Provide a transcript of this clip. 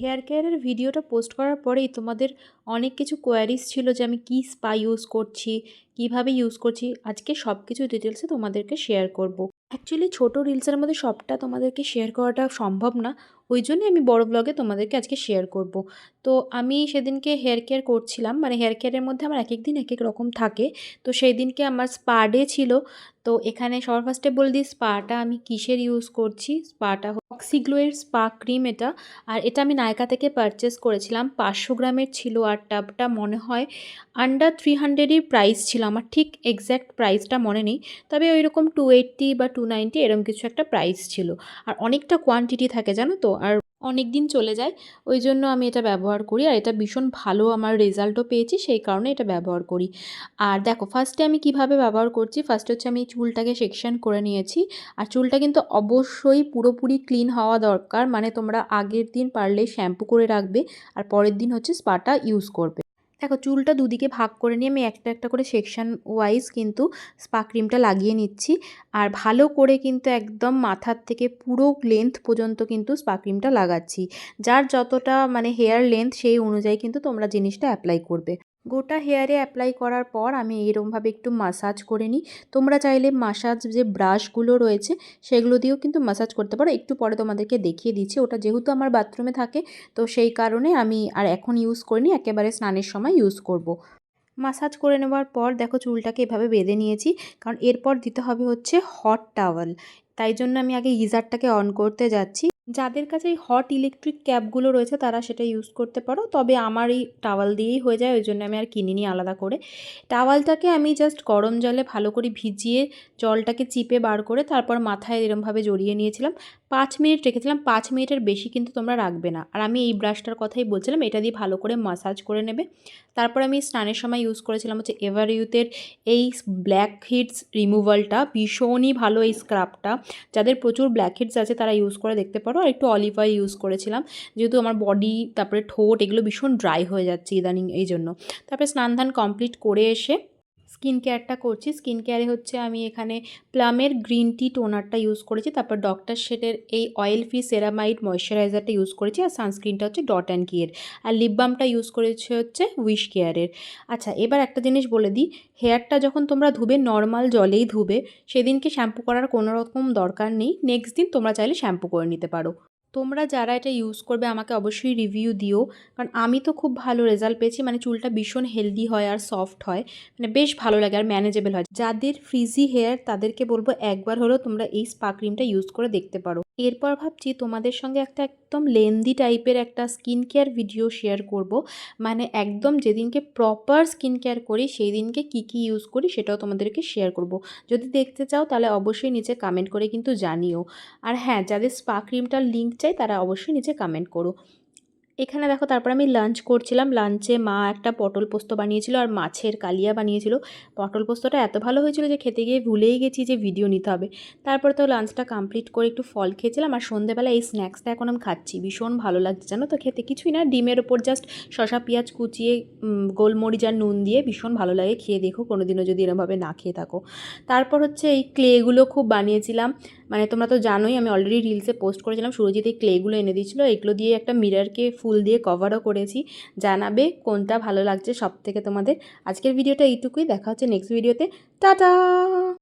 Hair কেয়ারের ভিডিওটা post করার পরেই তোমাদের অনেক কিছু কোয়ারিজ ছিল যে আমি কী স্পা ইউজ করছি, কিভাবে ইউজ করছি। আজকে সব কিছু ডিটেলসে তোমাদেরকে শেয়ার করব। অ্যাকচুয়ালি ছোটো রিলসের মধ্যে সবটা তোমাদেরকে শেয়ার করাটা সম্ভব না, ওই জন্যই আমি বড় ব্লগে তোমাদেরকে আজকে শেয়ার করব। তো আমি সেদিনকে হেয়ার কেয়ার করছিলাম, মানে হেয়ার কেয়ারের মধ্যে আমার এক এক দিন এক এক রকম থাকে। তো সেই দিনকে আমার স্পা ডে ছিল। তো এখানে সবার ফার্স্টে বলে দিই স্পাটা আমি কিসের ইউজ করছি। স্পাটা অক্সিগ্লোয়ের স্পা ক্রিম এটা, আর এটা আমি নায়কা থেকে পারচেস করেছিলাম। 500 গ্রামের ছিল, আর টাবটা মনে হয় আন্ডার 300-ই প্রাইস ছিল। আমার ঠিক এক্স্যাক্ট প্রাইসটা মনে নেই, তবে ওই রকম 280 বা 290 এরকম কিছু একটা প্রাইস ছিল। আর অনেকটা কোয়ান্টিটি থাকে জানো তো, আর অনেক দিন চলে যায়, ওই জন্য আমি এটা ব্যবহার করি। আর এটা ভীষণ ভালো আমার রেজাল্টও পেয়েছি, সেই কারণে এটা ব্যবহার করি। আর দেখো ফার্স্টে আমি কিভাবে ব্যবহার করছি। ফার্স্টে হচ্ছে আমি চুলটাকে সেকশন করে নিয়েছি। আর চুলটা কিন্তু অবশ্যই পুরোপুরি ক্লিন হওয়া দরকার, মানে তোমরা আগের দিন পারলে শ্যাম্পু করে রাখবে আর পরের দিন হচ্ছে স্পাটা ইউজ করবে। দেখো চুলটা দুদিকে ভাগ করে নিয়ে আমি একটা একটা করে সেকশন ওয়াইজ কিন্তু স্পা ক্রিমটা লাগিয়ে নিচ্ছি। আর ভালো করে কিন্তু একদম মাথার থেকে পুরো লেন্থ পর্যন্ত কিন্তু স্পা ক্রিমটা লাগাচ্ছি। যার যতটা মানে হেয়ার লেন্থ সেই অনুযায়ী কিন্তু তোমরা জিনিসটা অ্যাপ্লাই করবে। গোটা হেয়ারে অ্যাপ্লাই করার পর আমি এরকমভাবে একটু মাসাজ করে নিই। তোমরা চাইলে মাসাজ যে ব্রাশগুলো রয়েছে সেগুলো দিয়েও কিন্তু মাসাজ করতে পারো। একটু পরে তোমাদেরকে দেখিয়ে দিচ্ছি, ওটা যেহেতু আমার বাথরুমে থাকে তো সেই কারণে আমি আর এখন ইউজ করিনি, একেবারে স্নানের সময় ইউজ করব। মাসাজ করে নেওয়ার পর দেখো চুলটাকে এভাবে বেঁধে নিয়েছি, কারণ এরপর দিতে হবে হচ্ছে হট টাওয়াল। তাই জন্য আমি আগে গিজারটাকে অন করতে যাচ্ছি। যাদের কাছে এই হট ইলেকট্রিক ক্যাপগুলো রয়েছে তারা সেটা ইউজ করতে পারো, তবে আমার এই টাওয়াল দিয়েই হয়ে যায়, ওই জন্য আমি আর কিনিনি আলাদা করে। টাওয়ালটাকে আমি জাস্ট গরম জলে ভালো করে ভিজিয়ে জলটাকে চিপে বার করে তারপর মাথায় এরমভাবে জড়িয়ে নিয়েছিলাম। 5 মিনিট রেখেছিলাম, 5 মিনিটের বেশি কিন্তু তোমরা রাখবে না। আর আমি এই ব্রাশটার কথাই বলছিলাম, এটা দিয়ে ভালো করে মাসাজ করে নেবে। তারপর আমি স্নানের সময় ইউজ করেছিলাম হচ্ছে এভার ইউথের এই ব্ল্যাক হিটস রিমুভালটা। ভীষণই ভালো এই স্ক্রাবটা, যাদের প্রচুর ব্ল্যাক হেডস আছে তারা ইউজ করে দেখতে পারো। আর একটু অলিভ অয়েল ইউজ করেছিলাম, যেহেতু আমার বডি তারপরে ঠোঁট এগুলো ভীষণ ড্রাই হয়ে যাচ্ছে ইদানিং, এই জন্য। তারপরে স্নান ধান কমপ্লিট করে এসে স্কিন কেয়ারটা করছি। স্কিন কেয়ারে হচ্ছে আমি এখানে প্লামের গ্রিন টি টোনারটা ইউজ করেছি, তারপর ডক্টর শেটের এই অয়েল ফ্রি সেরামাইড ময়শ্চারাইজারটা ইউজ করেছি, আর সানস্ক্রিনটা হচ্ছে ডট অ্যান্ড কিয়ের, আর লিপ বামটা ইউজ করেছি হচ্ছে উইশ কেয়ারের। আচ্ছা এবার একটা জিনিস বলে দিই, হেয়ারটা যখন তোমরা ধুবে নর্মাল জলেই ধুবে, সেদিনকে শ্যাম্পু করার কোনো রকম দরকার নেই। নেক্সট দিন তোমরা চাইলে শ্যাম্পু করে নিতে পারো। তোমরা যারা এটা ইউজ করবে আমাকে অবশ্যই রিভিউ দিও, কারণ আমি তো খুব ভালো রেজাল্ট পেয়েছি। মানে চুলটা ভীষণ হেলদি হয় আর সফট হয়, মানে বেশ ভালো লাগে আর ম্যানেজেবল হয়। যাদের ফ্রিজি হেয়ার তাদেরকে বলবো একবার হলেও তোমরা এই স্পা ক্রিমটা ইউজ করে দেখতে পারো। এরপর ভাবছি তোমাদের সঙ্গে একটা একদম লেন্দি টাইপের একটা স্কিন কেয়ার ভিডিও শেয়ার করব, মানে একদম যেদিনকে প্রপার স্কিন কেয়ার করি সেই দিনকে কী কী ইউজ করি সেটাও তোমাদেরকে শেয়ার করব। যদি দেখতে চাও তাহলে অবশ্যই নিচে কমেন্ট করে কিন্তু জানিও। আর হ্যাঁ, যাদের স্পা ক্রিমটার লিঙ্ক চাই তারা অবশ্যই নিচে কমেন্ট করো। এখানে দেখো তারপর আমি লাঞ্চ করছিলাম। লাঞ্চে মা একটা পটল পোস্ত বানিয়েছিল আর মাছের কালিয়া বানিয়েছিল। পটল পোস্তটা এত ভালো হয়েছিল যে খেতে গিয়ে ভুলেই গেছি যে ভিডিও নিতে হবে। তারপর তো লাঞ্চটা কমপ্লিট করে একটু ফল খেয়েছিলাম, আর সন্ধ্যেবেলা এই স্ন্যাক্সটা এখন আমি খাচ্ছি। ভীষণ ভালো লাগছে জানো তো খেতে, কিছুই না, ডিমের ওপর জাস্ট শসা পেঁয়াজ কুচিয়ে গোলমরিচ আর নুন দিয়ে ভীষণ ভালো লাগে। খেয়ে দেখো কোনো দিনও যদি এরমভাবে না খেয়ে থাকো। তারপর হচ্ছে এই ক্লেগুলো খুব বানিয়েছিলাম, মানে তোমরা তো জানোই আমি অলরেডি রিলসে পোস্ট করেছিলাম। সুরজিৎ এই ক্লেগুলো এনে দিয়েছিলো, এগুলো দিয়ে একটা মিররকে ফুল দিয়ে কভারও করেছি। জানাবে কোনটা ভালো লাগছে সব থেকে তোমাদের। আজকের ভিডিওটা এইটুকুই, দেখা হচ্ছে নেক্সট ভিডিওতে। টাটা।